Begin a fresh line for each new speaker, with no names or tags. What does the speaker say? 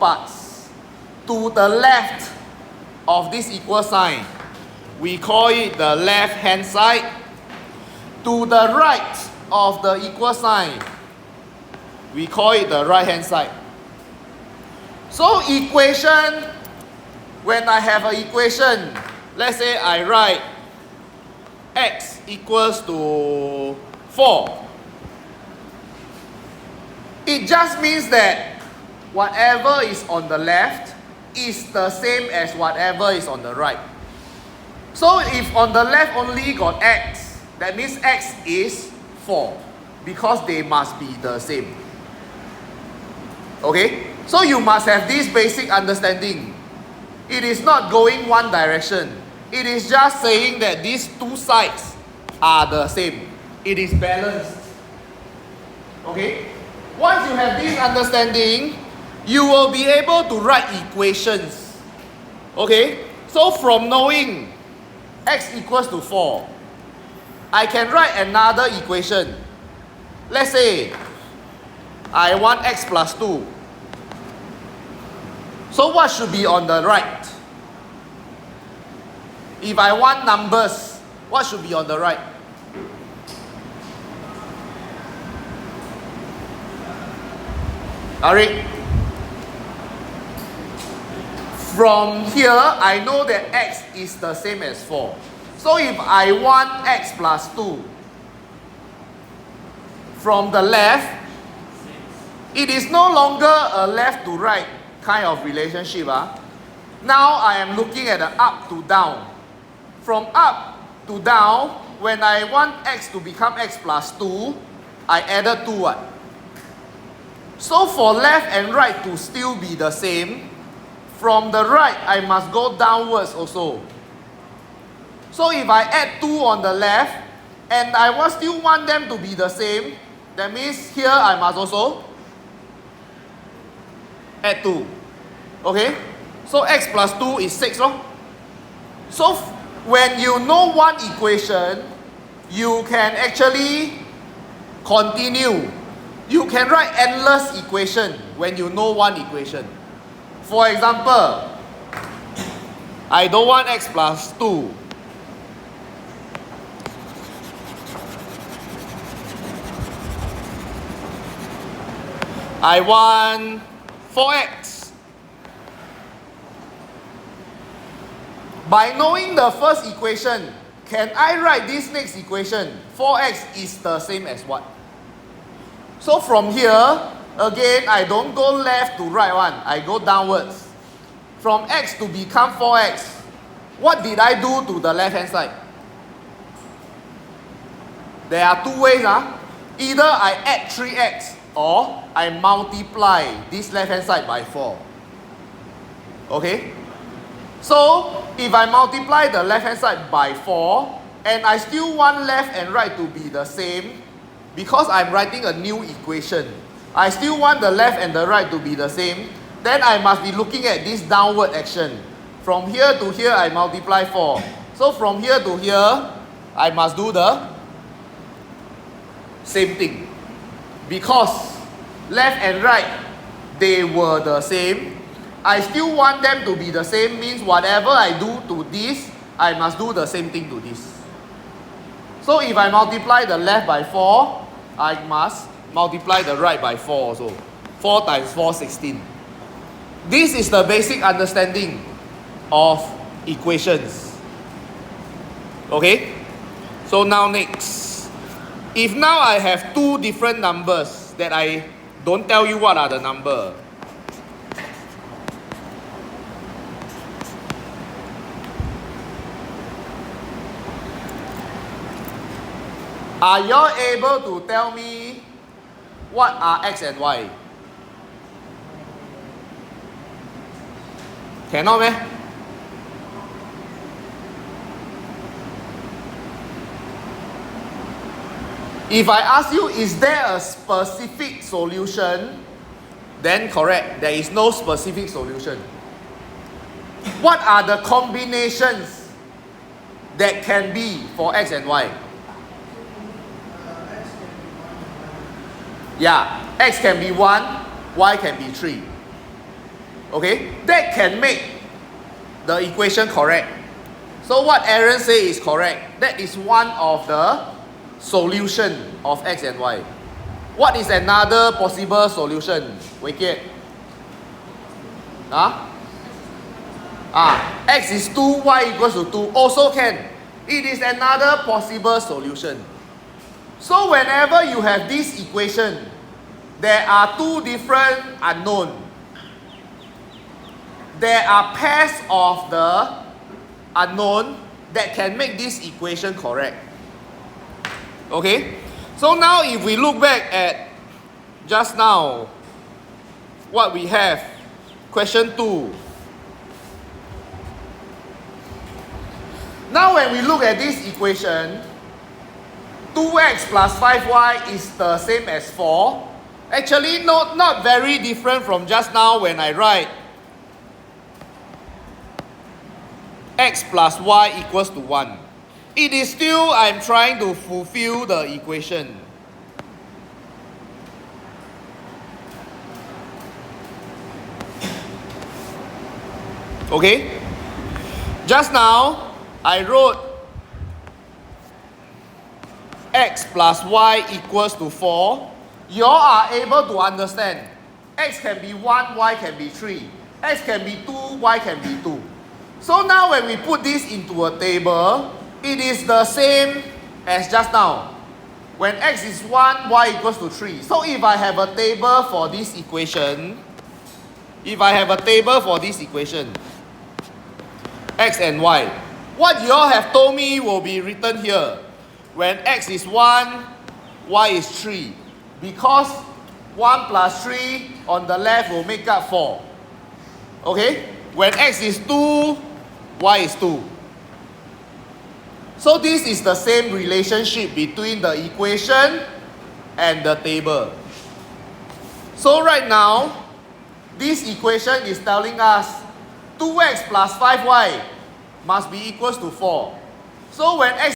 parts. To the left of this equal sign, we call it the left hand side. To the right of the equal sign, we call it the right hand side. So equation, when I have an equation, let's say I write x equals to 4. It just means that whatever is on the left is the same as whatever is on the right. So if on the left only got x, that means x is 4, because they must be the same. Okay? So you must have this basic understanding. It is not going one direction. It is just saying that these two sides are the same. It is balanced. Okay? Once you have this understanding, you will be able to write equations. Okay? So from knowing x equals to 4, I can write another equation. Let's say I want x plus 2. So what should be on the right? If I want numbers, what should be on the right? Alright. From here, I know that x is the same as 4. So if I want x plus 2, from the left, it is no longer a left to right kind of relationship. Now I am looking at the up to down. From up to down, when I want x to become x plus 2, I added 2. So for left and right to still be the same, from the right I must go downwards also. So if I add 2 on the left, and I still want them to be the same, that means here I must also add 2. Okay? So x plus 2 is 6. So when you know one equation, you can actually continue. You can write endless equation when you know one equation. For example, I don't want x plus 2. I want 4x. By knowing the first equation, can I write this next equation? 4x is the same as what? So from here, again, I don't go left to right one. I go downwards. From x to become 4x, what did I do to the left hand side? There are two ways. Either I add 3x or I multiply this left hand side by 4. Okay? So, if I multiply the left hand side by 4, and I still want left and right to be the same, because I'm writing a new equation, I still want the left and the right to be the same, then I must be looking at this downward action. From here to here, I multiply 4. So from here to here, I must do the same thing. Because left and right, they were the same. I still want them to be the same, means whatever I do to this, I must do the same thing to this. So if I multiply the left by 4, I must multiply the right by 4 also. 4 times 4, 16. This is the basic understanding of equations. Okay? So now next. If now I have two different numbers that I don't tell you what are the number. Are you all able to tell me what are x and y? Cannot, meh? If I ask you, is there a specific solution? Then correct, there is no specific solution. What are the combinations that can be for x and y? Yeah, x can be 1, y can be 3. Okay, that can make the equation correct. So what Aaron say is correct. That is one of the solution of x and y. What is another possible solution? Wei Kiet? X is 2, y equals to 2. Also can. It is another possible solution. So whenever you have this equation, there are two different unknown. There are pairs of the unknown that can make this equation correct. Okay? So now if we look back at just now, what we have, question 2. Now when we look at this equation, 2x plus 5y is the same as 4. Actually not very different from just now when I write x plus y equals to 1. It is still, I'm trying to fulfill the equation. Okay? Just now, I wrote x plus y equals to 4. You all are able to understand. X can be 1, y can be 3. X can be 2, y can be 2. So now when we put this into a table, it is the same as just now. When x is 1, y equals to 3. So if I have a table for this equation, x and y, what you all have told me will be written here. When x is 1, y is 3. Because 1 plus 3 on the left will make up 4. Okay? When x is 2, y is 2. So this is the same relationship between the equation and the table. So right now, this equation is telling us 2x plus 5y must be equals to 4. So when x